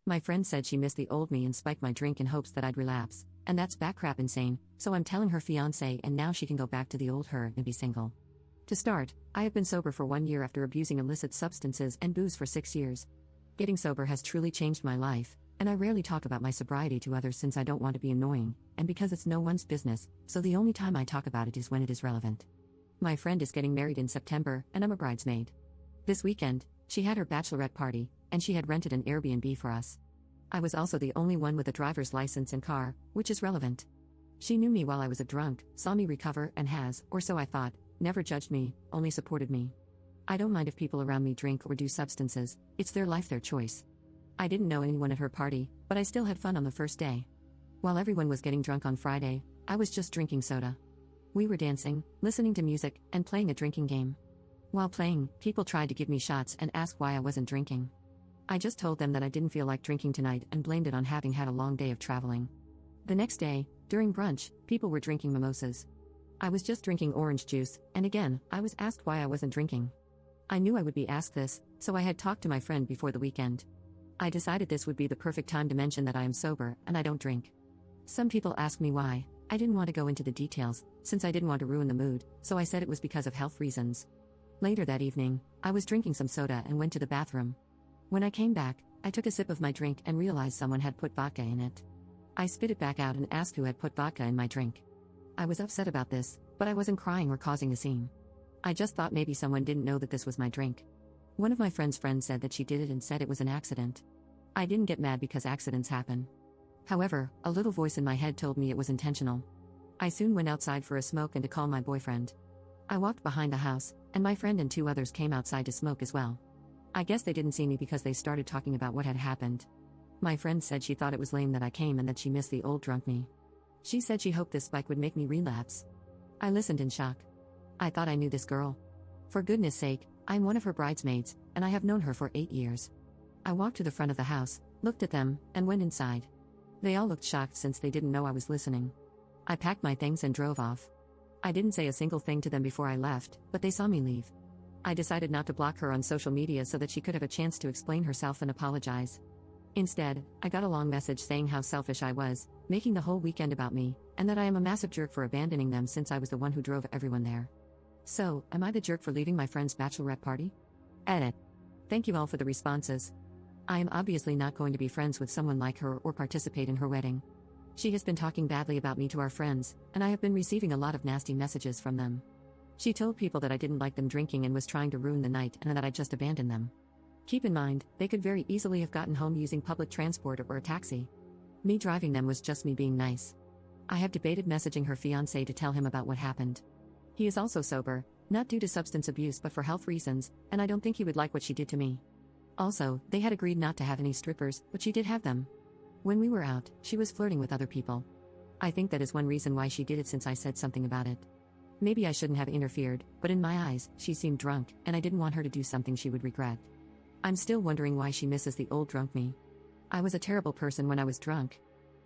My friend said she missed the old me and spiked my drink in hopes that I'd relapse, and that's backcrap insane, so I'm telling her fiancé and now she can go back to the old her and be single. To start, I have been sober for 1 year after abusing illicit substances and booze for 6 years. Getting sober has truly changed my life, and I rarely talk about my sobriety to others since I don't want to be annoying, and because it's no one's business, so the only time I talk about it is when it is relevant. My friend is getting married in September, and I'm a bridesmaid. This weekend, she had her bachelorette party, and she had rented an Airbnb for us. I was also the only one with a driver's license and car, which is relevant. She knew me while I was a drunk, saw me recover, and has, or so I thought, never judged me, only supported me. I don't mind if people around me drink or do substances, it's their life, their choice. I didn't know anyone at her party, but I still had fun on the first day. While everyone was getting drunk on Friday, I was just drinking soda. We were dancing, listening to music, and playing a drinking game. While playing, people tried to give me shots and ask why I wasn't drinking. I just told them that I didn't feel like drinking tonight and blamed it on having had a long day of traveling. The next day, during brunch, people were drinking mimosas. I was just drinking orange juice, and again, I was asked why I wasn't drinking. I knew I would be asked this, so I had talked to my friend before the weekend. I decided this would be the perfect time to mention that I am sober and I don't drink. Some people asked me why. I didn't want to go into the details, since I didn't want to ruin the mood, so I said it was because of health reasons. Later that evening, I was drinking some soda and went to the bathroom. When I came back, I took a sip of my drink and realized someone had put vodka in it. I spit it back out and asked who had put vodka in my drink. I was upset about this, but I wasn't crying or causing a scene. I just thought maybe someone didn't know that this was my drink. One of my friend's friends said that she did it and said it was an accident. I didn't get mad because accidents happen. However, a little voice in my head told me it was intentional. I soon went outside for a smoke and to call my boyfriend. I walked behind the house, and my friend and 2 others came outside to smoke as well. I guess they didn't see me because they started talking about what had happened. My friend said she thought it was lame that I came and that she missed the old drunk me. She said she hoped this spike would make me relapse. I listened in shock. I thought I knew this girl. For goodness sake, I'm one of her bridesmaids, and I have known her for 8 years. I walked to the front of the house, looked at them, and went inside. They all looked shocked since they didn't know I was listening. I packed my things and drove off. I didn't say a single thing to them before I left, but they saw me leave. I decided not to block her on social media so that she could have a chance to explain herself and apologize. Instead, I got a long message saying how selfish I was, making the whole weekend about me, and that I am a massive jerk for abandoning them since I was the one who drove everyone there. So, am I the jerk for leaving my friend's bachelorette party? Edit. Thank you all for the responses. I am obviously not going to be friends with someone like her or participate in her wedding. She has been talking badly about me to our friends, and I have been receiving a lot of nasty messages from them. She told people that I didn't like them drinking and was trying to ruin the night and that I just abandoned them. Keep in mind, they could very easily have gotten home using public transport or a taxi. Me driving them was just me being nice. I have debated messaging her fiancé to tell him about what happened. He is also sober, not due to substance abuse but for health reasons, and I don't think he would like what she did to me. Also, they had agreed not to have any strippers, but she did have them. When we were out, she was flirting with other people. I think that is one reason why she did it since I said something about it. Maybe I shouldn't have interfered, but in my eyes, she seemed drunk, and I didn't want her to do something she would regret. I'm still wondering why she misses the old drunk me. I was a terrible person when I was drunk.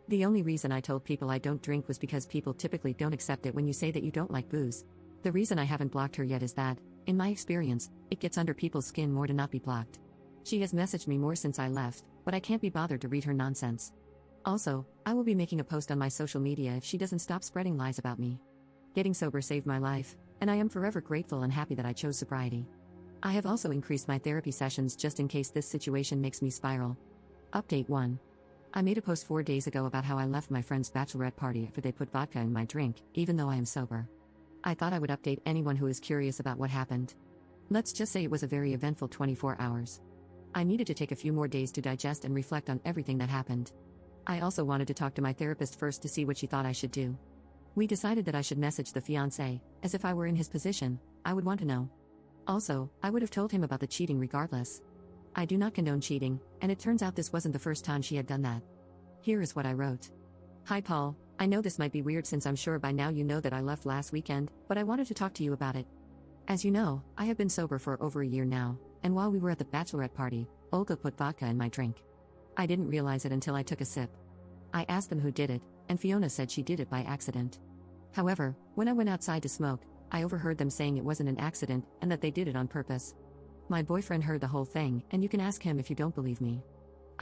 The only reason I told people I don't drink was because people typically don't accept it when you say that you don't like booze. The reason I haven't blocked her yet is that, in my experience, it gets under people's skin more to not be blocked. She has messaged me more since I left, but I can't be bothered to read her nonsense. Also, I will be making a post on my social media if she doesn't stop spreading lies about me. Getting sober saved my life, and I am forever grateful and happy that I chose sobriety. I have also increased my therapy sessions just in case this situation makes me spiral. Update 1. I made a post 4 days ago about how I left my friend's bachelorette party after they put vodka in my drink, even though I am sober. I thought I would update anyone who is curious about what happened. Let's just say it was a very eventful 24 hours. I needed to take a few more days to digest and reflect on everything that happened. I also wanted to talk to my therapist first to see what she thought I should do. We decided that I should message the fiancé, as if I were in his position, I would want to know. Also, I would have told him about the cheating regardless. I do not condone cheating, and it turns out this wasn't the first time she had done that. Here is what I wrote. Hi Paul, I know this might be weird since I'm sure by now you know that I left last weekend, but I wanted to talk to you about it. As you know, I have been sober for over a year now, and while we were at the bachelorette party, Olga put vodka in my drink. I didn't realize it until I took a sip. I asked them who did it, and Fiona said she did it by accident. However, when I went outside to smoke, I overheard them saying it wasn't an accident and that they did it on purpose. My boyfriend heard the whole thing, and you can ask him if you don't believe me.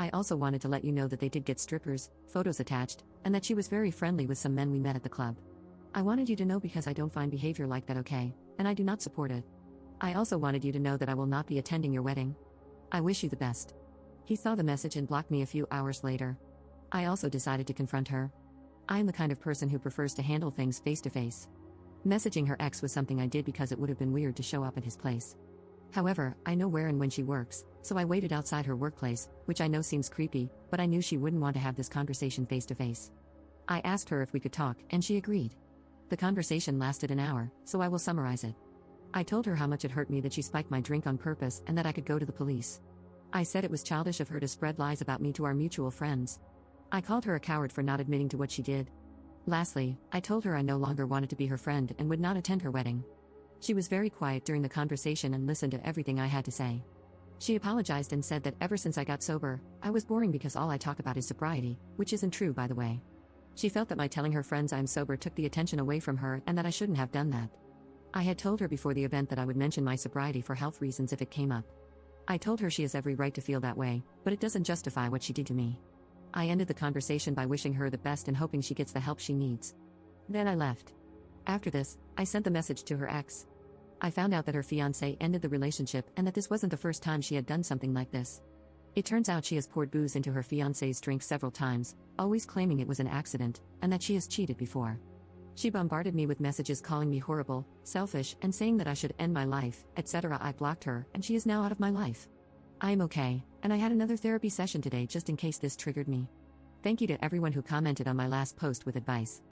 I also wanted to let you know that they did get strippers, photos attached, and that she was very friendly with some men we met at the club. I wanted you to know because I don't find behavior like that okay, and I do not support it. I also wanted you to know that I will not be attending your wedding. I wish you the best. He saw the message and blocked me a few hours later. I also decided to confront her. I am the kind of person who prefers to handle things face to face. Messaging her ex was something I did because it would have been weird to show up at his place. However, I know where and when she works, so I waited outside her workplace, which I know seems creepy, but I knew she wouldn't want to have this conversation face to face. I asked her if we could talk, and she agreed. The conversation lasted an hour, so I will summarize it. I told her how much it hurt me that she spiked my drink on purpose and that I could go to the police. I said it was childish of her to spread lies about me to our mutual friends. I called her a coward for not admitting to what she did. Lastly, I told her I no longer wanted to be her friend and would not attend her wedding. She was very quiet during the conversation and listened to everything I had to say. She apologized and said that ever since I got sober, I was boring because all I talk about is sobriety, which isn't true by the way. She felt that my telling her friends I'm sober took the attention away from her and that I shouldn't have done that. I had told her before the event that I would mention my sobriety for health reasons if it came up. I told her she has every right to feel that way, but it doesn't justify what she did to me. I ended the conversation by wishing her the best and hoping she gets the help she needs. Then I left. After this, I sent the message to her ex. I found out that her fiancé ended the relationship and that this wasn't the first time she had done something like this. It turns out she has poured booze into her fiancé's drink several times, always claiming it was an accident, and that she has cheated before. She bombarded me with messages calling me horrible, selfish, and saying that I should end my life, etc. I blocked her, and she is now out of my life. I am okay, and I had another therapy session today just in case this triggered me. Thank you to everyone who commented on my last post with advice.